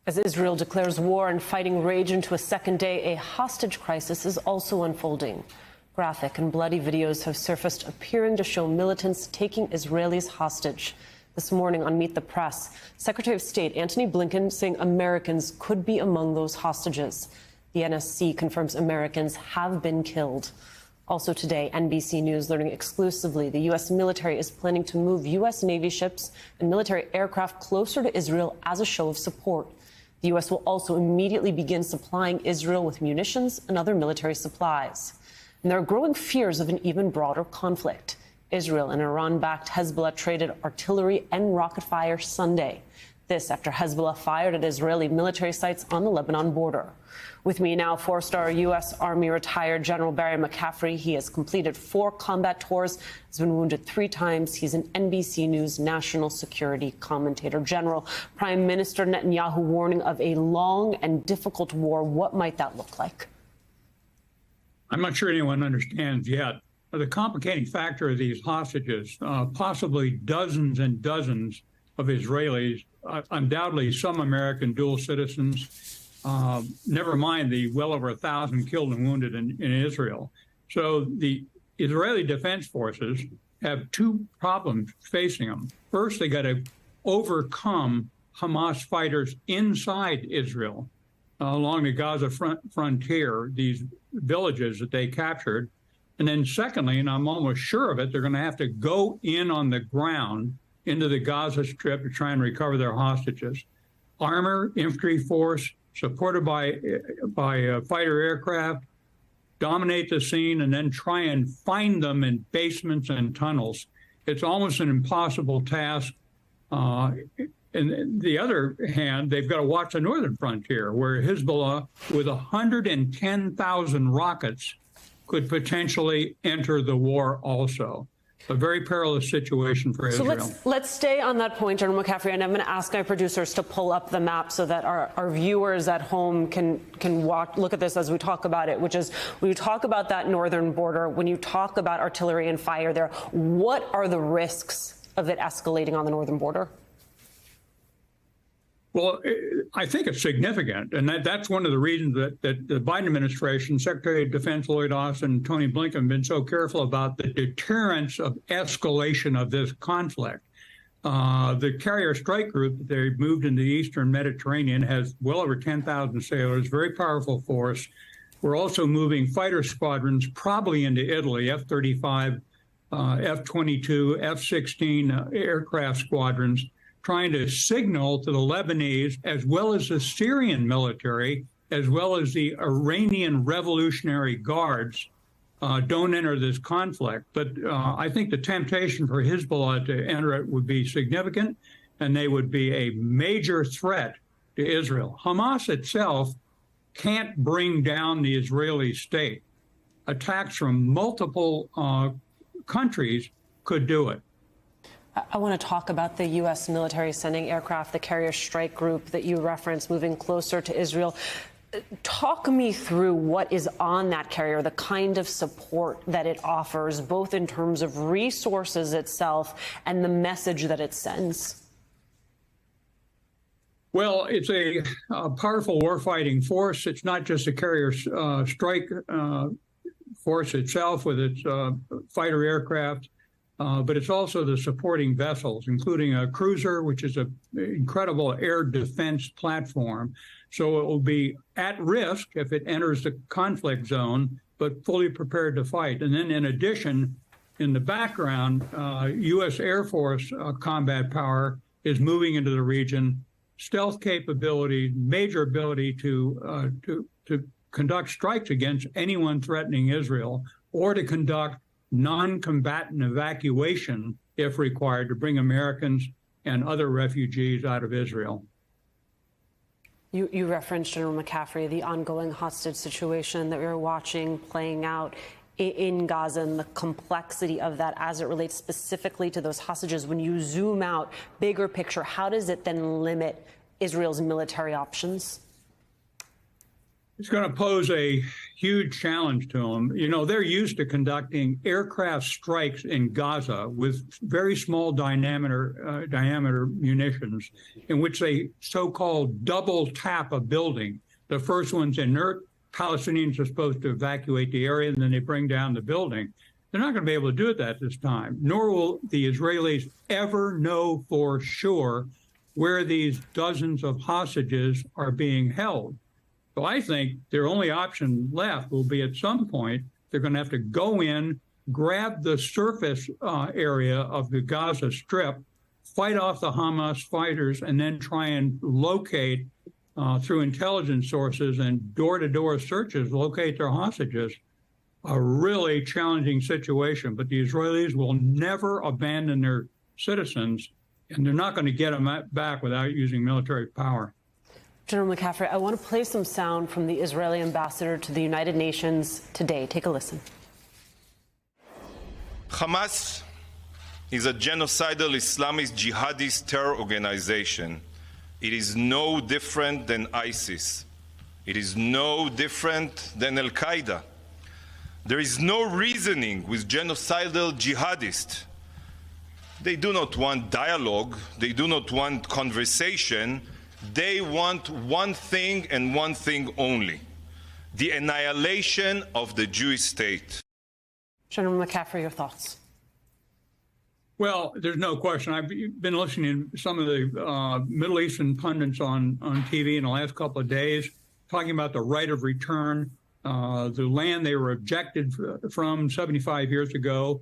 As Israel declares war and fighting rage into a second day, a hostage crisis is also unfolding. Graphic and bloody videos have surfaced appearing to show militants taking Israelis hostage. This morning on Meet the Press, Secretary of State Antony Blinken saying Americans could be among those hostages. The NSC confirms Americans have been killed. Also today, NBC News learning exclusively the U.S. military is planning to move U.S. Navy ships and military aircraft closer to Israel as a show of support. The U.S. will also immediately begin supplying Israel with munitions and other military supplies. And there are growing fears of an even broader conflict. Israel and Iran-backed Hezbollah traded artillery and rocket fire Sunday. This after Hezbollah fired at Israeli military sites on the Lebanon border. With me now, four-star U.S. Army retired General Barry McCaffrey. He has completed 4 combat tours, has been wounded 3 times. He's an NBC News national security commentator. General, Prime Minister Netanyahu warning of a long and difficult war. What might that look like? I'm not sure anyone understands yet. The complicating factor of these hostages, possibly dozens and dozens of Israelis, undoubtedly some American dual citizens, never mind the well over 1,000 killed and wounded in Israel. So the Israeli Defense Forces have 2 problems facing them. First, they got to overcome Hamas fighters inside Israel along the Gaza frontier, these villages that they captured. And then secondly, and I'm almost sure of it, they're going to have to go in on the ground into the Gaza Strip to try and recover their hostages. Armor, infantry force, supported by fighter aircraft, dominate the scene and then try and find them in basements and tunnels. It's almost an impossible task. And the other hand, they've got to watch the northern frontier, where Hezbollah, with 110,000 rockets, could potentially enter the war also. A very perilous situation for Israel. So let's stay on that point, General McCaffrey, and I'm going to ask my producers to pull up the map so that our viewers at home can look at this as we talk about it, which is when you talk about that northern border, when you talk about artillery and fire there, what are the risks of it escalating on the northern border? Well, I think it's significant, and that's one of the reasons that the Biden administration, Secretary of Defense Lloyd Austin, and Tony Blinken have been so careful about the deterrence of escalation of this conflict. The carrier strike group that they moved in the eastern Mediterranean has well over 10,000 sailors, very powerful force. We're also moving fighter squadrons probably into Italy, F-35, F-22, F-16 aircraft squadrons, trying to signal to the Lebanese, as well as the Syrian military, as well as the Iranian Revolutionary Guards, don't enter this conflict. But I think the temptation for Hezbollah to enter it would be significant, and they would be a major threat to Israel. Hamas itself can't bring down the Israeli state. Attacks from multiple countries could do it. I want to talk about the U.S. military sending aircraft, the carrier strike group that you referenced, moving closer to Israel. Talk me through what is on that carrier, the kind of support that it offers, both in terms of resources itself and the message that it sends. Well, it's a powerful warfighting force. It's not just a carrier strike force itself with its fighter aircraft. But it's also the supporting vessels, including a cruiser, which is an incredible air defense platform. So it will be at risk if it enters the conflict zone, but fully prepared to fight. And then in addition, in the background, U.S. Air Force combat power is moving into the region, stealth capability, major ability to conduct strikes against anyone threatening Israel, or to conduct non-combatant evacuation, if required, to bring Americans and other refugees out of Israel. You referenced, General McCaffrey, the ongoing hostage situation that we are watching playing out in Gaza and the complexity of that as it relates specifically to those hostages. When you zoom out, bigger picture, how does it then limit Israel's military options? It's going to pose a huge challenge to them. You know, they're used to conducting aircraft strikes in Gaza with very small diameter munitions, in which they so-called double tap a building. The first one's inert. Palestinians are supposed to evacuate the area, and then they bring down the building. They're not going to be able to do it that this time, nor will the Israelis ever know for sure where these dozens of hostages are being held. So I think their only option left will be at some point, they're going to have to go in, grab the surface area of the Gaza Strip, fight off the Hamas fighters, and then try and locate through intelligence sources and door-to-door searches, locate their hostages. A really challenging situation, but the Israelis will never abandon their citizens, and they're not going to get them back without using military power. General McCaffrey, I want to play some sound from the Israeli ambassador to the United Nations today. Take a listen. Hamas is a genocidal Islamist jihadist terror organization. It is no different than ISIS. It is no different than Al-Qaeda. There is no reasoning with genocidal jihadists. They do not want dialogue. They do not want conversation. They want one thing and one thing only: the annihilation of the Jewish state. General McCaffrey, your thoughts? Well, there's no question. I've been listening to some of the Middle Eastern pundits on TV in the last couple of days, talking about the right of return, the land they were ejected from 75 years ago.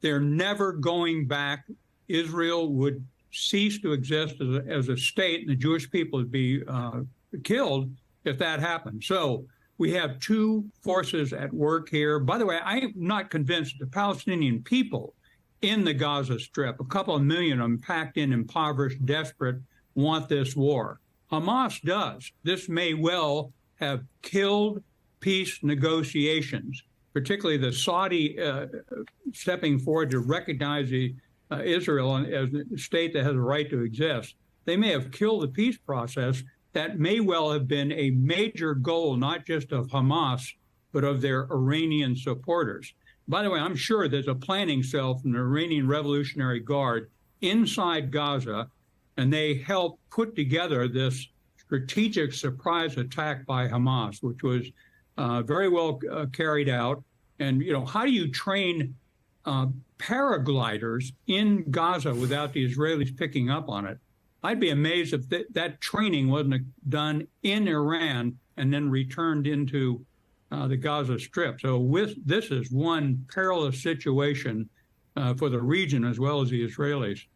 They're never going back. Israel would cease to exist as a state, and the Jewish people would be killed if that happened. So we have two forces at work here. By the way, I'm not convinced the Palestinian people in the Gaza Strip, a couple of million of them packed in, impoverished, desperate, want this war. Hamas does. This may well have killed peace negotiations, particularly the Saudi stepping forward to recognize Israel as a state that has a right to exist. They may have killed the peace process. That may well have been a major goal, not just of Hamas, but of their Iranian supporters. By the way, I'm sure there's a planning cell from the Iranian Revolutionary Guard inside Gaza, and they helped put together this strategic surprise attack by Hamas, which was very well carried out. And, you know, how do you train paragliders in Gaza without the Israelis picking up on it? I'd be amazed if that training wasn't done in Iran and then returned into the Gaza Strip. So this is one perilous situation for the region as well as the Israelis.